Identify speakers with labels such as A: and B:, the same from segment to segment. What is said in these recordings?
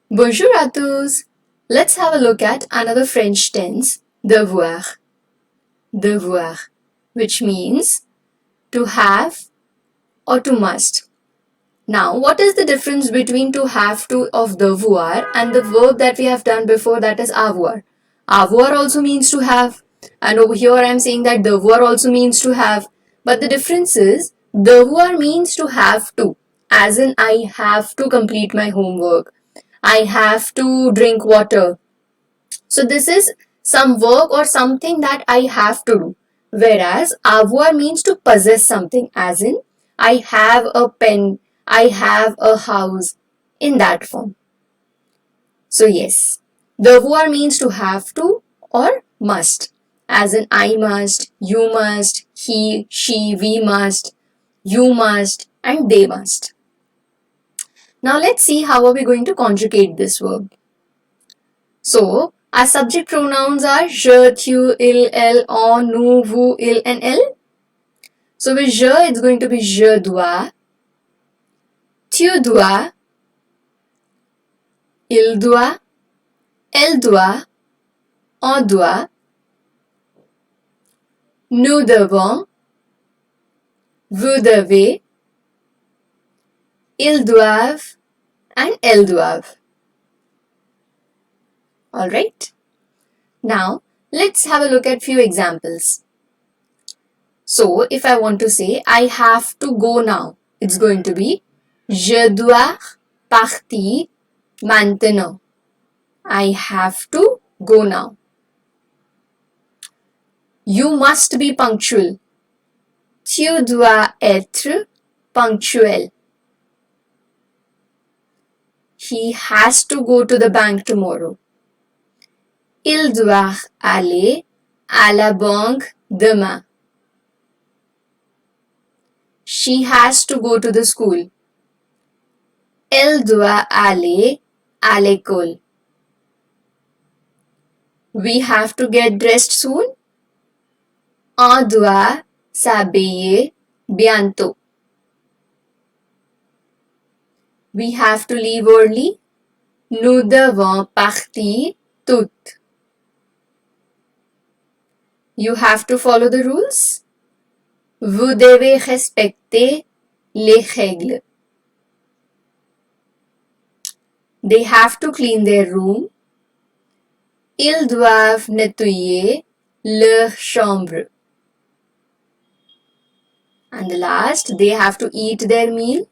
A: Bonjour à tous! Let's have a look at another French tense, devoir. Devoir, which means to have or to must. Now, what is the difference between to have to of devoir and the verb that we have done before, that is avoir? Avoir also means to have, and over here I am saying that devoir also means to have. But the difference is devoir means to have to, as in I have to complete my homework. I have to drink water. So this is some work or something that I have to do. Whereas avoir means to possess something, as in I have a pen, I have a house, in that form. So yes, devoir means to have to or must, as in I must, you must, he, she, we must, you must, and they must. Now let's see how are we going to conjugate this verb. So, our subject pronouns are je, tu, il, elle, on, nous, vous, il, and elle. So, with je, it's going to be je dois, tu dois, il doit, elle doit, on doit, nous devons, vous devez, ils doivent, and elles doivent. Alright? Now, let's have a look at few examples. So, if I want to say, I have to go now, it's going to be je dois partir maintenant. I have to go now. You must be punctual. Tu dois être ponctuel. He has to go to the bank tomorrow. Il doit aller à la banque demain. She has to go to the school. Elle doit aller à l'école. We have to get dressed soon. On doit s'habiller bientôt. We have to leave early. Nous devons partir toutes. You have to follow the rules. Vous devez respecter les règles. They have to clean their room. Ils doivent nettoyer leur chambre. And the last, they have to eat their meal.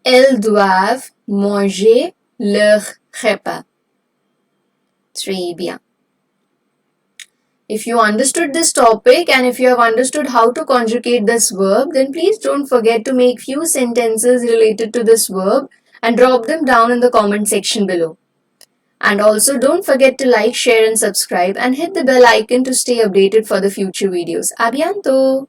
A: Elles doivent manger leur repas. Très bien. If you understood this topic and if you have understood how to conjugate this verb, then please don't forget to make few sentences related to this verb and drop them down in the comment section below. And also don't forget to like, share and subscribe and hit the bell icon to stay updated for the future videos. A bientôt!